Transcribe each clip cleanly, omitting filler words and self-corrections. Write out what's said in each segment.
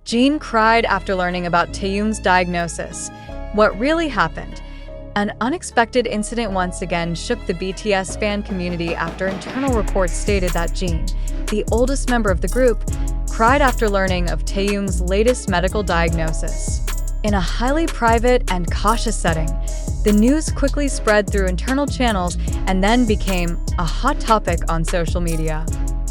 Jin cried after learning about Taehyung's diagnosis. What really happened? An unexpected incident once again shook the BTS fan community after internal reports stated that Jin, the oldest member of the group, cried after learning of Taehyung's latest medical diagnosis. In a highly private and cautious setting, the news quickly spread through internal channels and then became a hot topic on social media.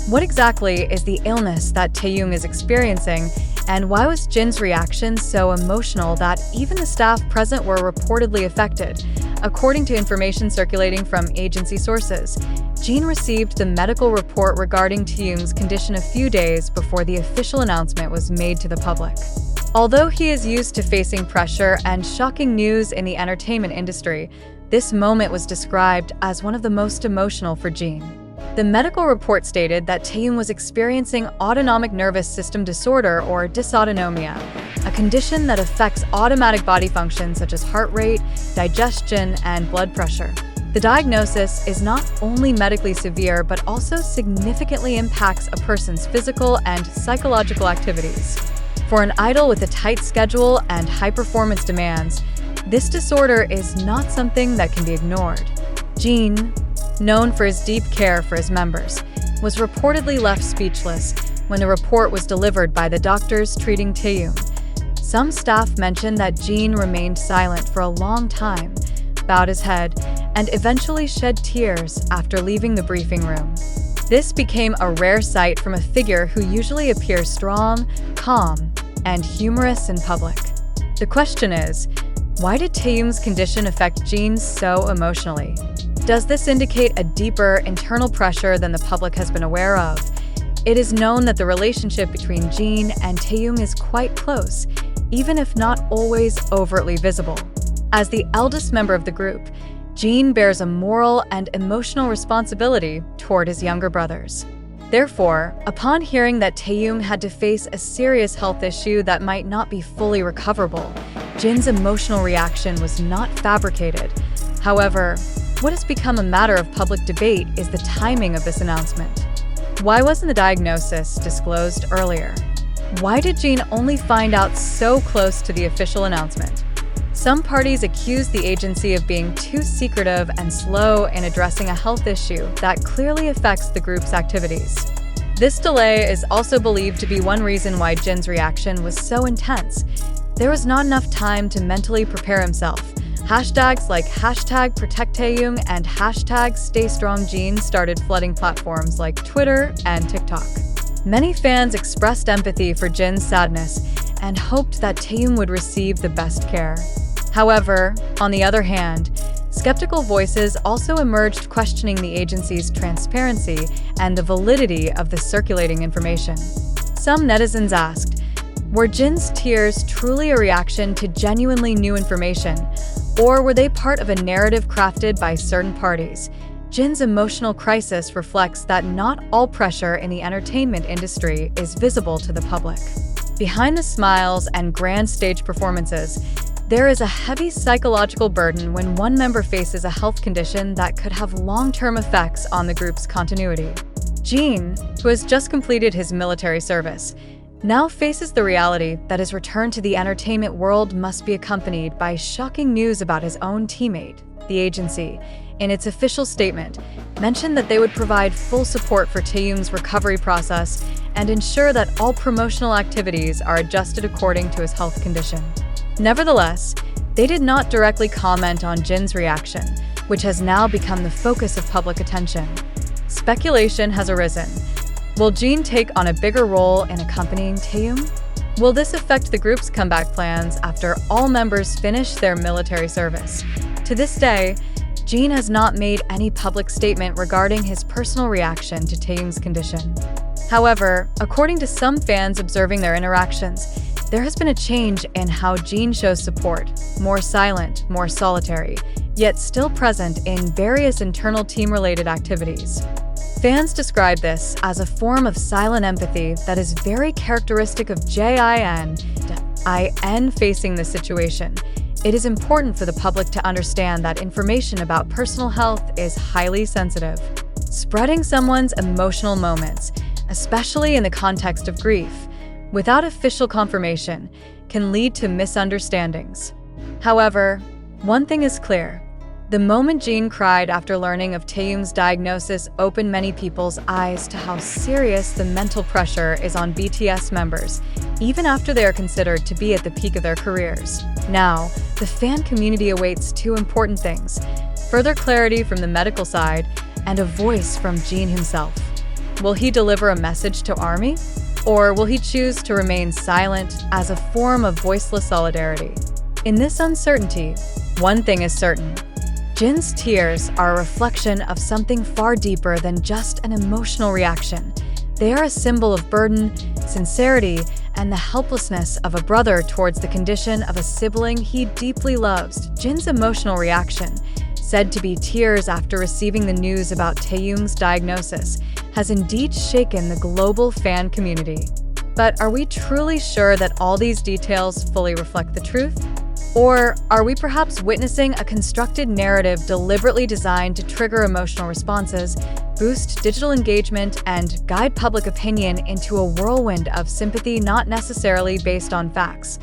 What exactly is the illness that Taehyung is experiencing, and why was Jin's reaction so emotional that even the staff present were reportedly affected? According to information circulating from agency sources, Jin received the medical report regarding Taehyung's condition a few days before the official announcement was made to the public. Although he is used to facing pressure and shocking news in the entertainment industry, this moment was described as one of the most emotional for Jin. The medical report stated that Taehyung was experiencing autonomic nervous system disorder or dysautonomia, a condition that affects automatic body functions such as heart rate, digestion, and blood pressure. The diagnosis is not only medically severe but also significantly impacts a person's physical and psychological activities. For an idol with a tight schedule and high-performance demands, this disorder is not something that can be ignored. Jin, known for his deep care for his members, was reportedly left speechless when the report was delivered by the doctors treating Taehyung. Some staff mentioned that Jin remained silent for a long time, bowed his head, and eventually shed tears after leaving the briefing room. This became a rare sight from a figure who usually appears strong, calm, and humorous in public. The question is, why did Taehyung's condition affect Jin so emotionally? Does this indicate a deeper internal pressure than the public has been aware of? It is known that the relationship between Jin and Taehyung is quite close, even if not always overtly visible. As the eldest member of the group, Jin bears a moral and emotional responsibility toward his younger brothers. Therefore, upon hearing that Taehyung had to face a serious health issue that might not be fully recoverable, Jin's emotional reaction was not fabricated. However, what has become a matter of public debate is the timing of this announcement. Why wasn't the diagnosis disclosed earlier? Why did Jin only find out so close to the official announcement? Some parties accuse the agency of being too secretive and slow in addressing a health issue that clearly affects the group's activities. This delay is also believed to be one reason why Jin's reaction was so intense. There was not enough time to mentally prepare himself. Hashtags like #ProtectTaehyung and #StayStrongJin started flooding platforms like Twitter and TikTok. Many fans expressed empathy for Jin's sadness and hoped that Taehyung would receive the best care. However, on the other hand, skeptical voices also emerged questioning the agency's transparency and the validity of the circulating information. Some netizens asked, were Jin's tears truly a reaction to genuinely new information, or were they part of a narrative crafted by certain parties? Jin's emotional crisis reflects that not all pressure in the entertainment industry is visible to the public. Behind the smiles and grand stage performances, there is a heavy psychological burden when one member faces a health condition that could have long-term effects on the group's continuity. Jin, who has just completed his military service, now faces the reality that his return to the entertainment world must be accompanied by shocking news about his own teammate. The agency, in its official statement, mentioned that they would provide full support for Taehyung's recovery process and ensure that all promotional activities are adjusted according to his health condition. Nevertheless, they did not directly comment on Jin's reaction, which has now become the focus of public attention. Speculation has arisen. Will Jin take on a bigger role in accompanying Taehyung? Will this affect the group's comeback plans after all members finish their military service? To this day, Jin has not made any public statement regarding his personal reaction to Taehyung's condition. However, according to some fans observing their interactions, there has been a change in how Jin shows support, more silent, more solitary, yet still present in various internal team-related activities. Fans describe this as a form of silent empathy that is very characteristic of Jin facing this situation. It is important for the public to understand that information about personal health is highly sensitive. Spreading someone's emotional moments, especially in the context of grief, without official confirmation, can lead to misunderstandings. However, one thing is clear. The moment Jin cried after learning of Taehyung's diagnosis opened many people's eyes to how serious the mental pressure is on BTS members, even after they are considered to be at the peak of their careers. Now, the fan community awaits two important things: further clarity from the medical side and a voice from Jin himself. Will he deliver a message to ARMY? Or will he choose to remain silent as a form of voiceless solidarity? In this uncertainty, one thing is certain. Jin's tears are a reflection of something far deeper than just an emotional reaction. They are a symbol of burden, sincerity, and the helplessness of a brother towards the condition of a sibling he deeply loves. Jin's emotional reaction, said to be tears after receiving the news about Taehyung's diagnosis, has indeed shaken the global fan community. But are we truly sure that all these details fully reflect the truth? Or are we perhaps witnessing a constructed narrative deliberately designed to trigger emotional responses, boost digital engagement, and guide public opinion into a whirlwind of sympathy not necessarily based on facts?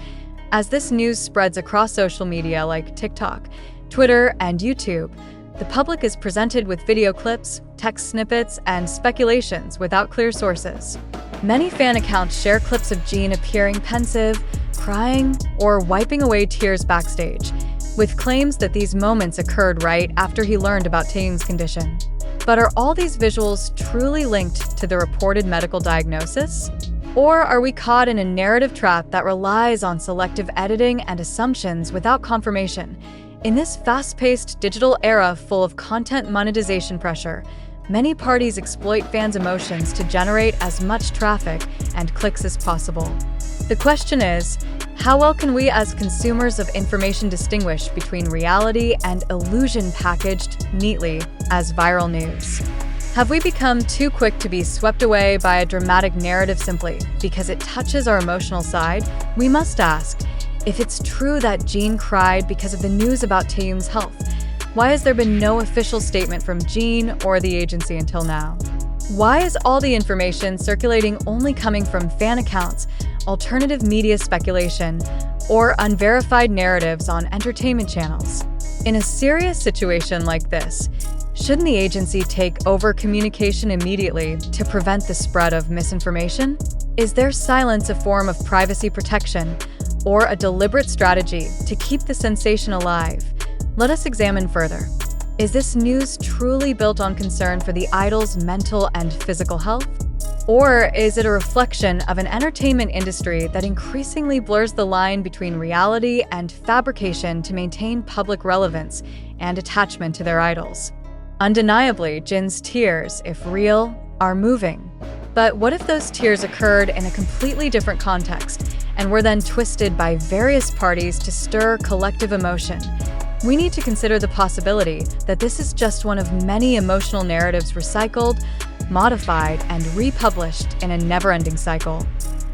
As this news spreads across social media like TikTok, Twitter, and YouTube, the public is presented with video clips, text snippets, and speculations without clear sources. Many fan accounts share clips of Jin appearing pensive, crying, or wiping away tears backstage, with claims that these moments occurred right after he learned about Taehyung's condition. But are all these visuals truly linked to the reported medical diagnosis? Or are we caught in a narrative trap that relies on selective editing and assumptions without confirmation? In this fast-paced digital era full of content monetization pressure, many parties exploit fans' emotions to generate as much traffic and clicks as possible. The question is, how well can we as consumers of information distinguish between reality and illusion packaged neatly as viral news? Have we become too quick to be swept away by a dramatic narrative simply because it touches our emotional side? We must ask, if it's true that Jin cried because of the news about Taehyung's health, why has there been no official statement from Jin or the agency until now? Why is all the information circulating only coming from fan accounts, alternative media speculation, or unverified narratives on entertainment channels? In a serious situation like this, shouldn't the agency take over communication immediately to prevent the spread of misinformation? Is their silence a form of privacy protection or a deliberate strategy to keep the sensation alive? Let us examine further. Is this news truly built on concern for the idol's mental and physical health? Or is it a reflection of an entertainment industry that increasingly blurs the line between reality and fabrication to maintain public relevance and attachment to their idols? Undeniably, Jin's tears, if real, are moving. But what if those tears occurred in a completely different context and were then twisted by various parties to stir collective emotion? We need to consider the possibility that this is just one of many emotional narratives recycled, modified, and republished in a never-ending cycle.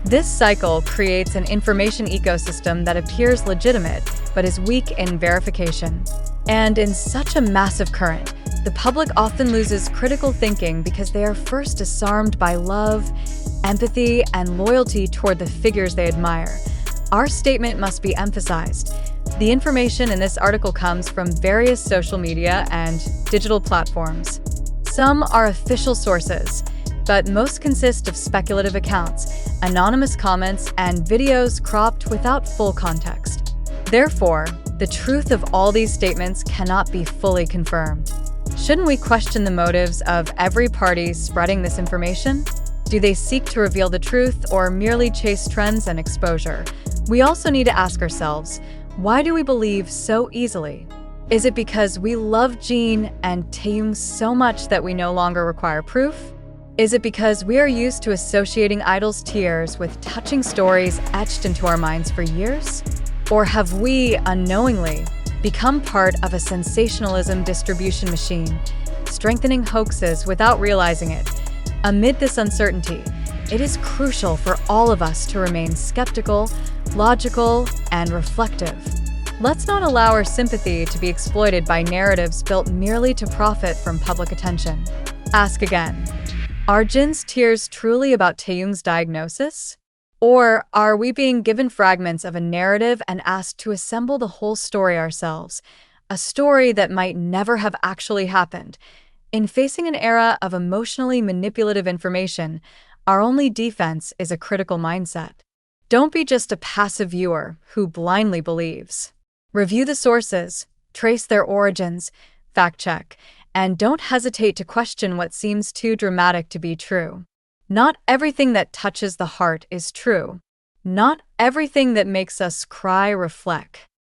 This cycle creates an information ecosystem that appears legitimate but is weak in verification. And in such a massive current, the public often loses critical thinking because they are first disarmed by love, empathy, and loyalty toward the figures they admire. Our statement must be emphasized. The information in this article comes from various social media and digital platforms. Some are official sources, but most consist of speculative accounts, anonymous comments, and videos cropped without full context. Therefore, the truth of all these statements cannot be fully confirmed. Shouldn't we question the motives of every party spreading this information? Do they seek to reveal the truth or merely chase trends and exposure? We also need to ask ourselves, why do we believe so easily? Is it because we love Jin and Taehyung so much that we no longer require proof? Is it because we are used to associating idols' tears with touching stories etched into our minds for years? Or have we, unknowingly, become part of a sensationalism distribution machine, strengthening hoaxes without realizing it? Amid this uncertainty, it is crucial for all of us to remain skeptical, logical, and reflective. Let's not allow our sympathy to be exploited by narratives built merely to profit from public attention. Ask again, are Jin's tears truly about Taehyung's diagnosis? Or are we being given fragments of a narrative and asked to assemble the whole story ourselves? A story that might never have actually happened. In facing an era of emotionally manipulative information, our only defense is a critical mindset. Don't be just a passive viewer who blindly believes. Review the sources, trace their origins, fact check, and don't hesitate to question what seems too dramatic to be true. Not everything that touches the heart is true. Not everything that makes us cry reflect.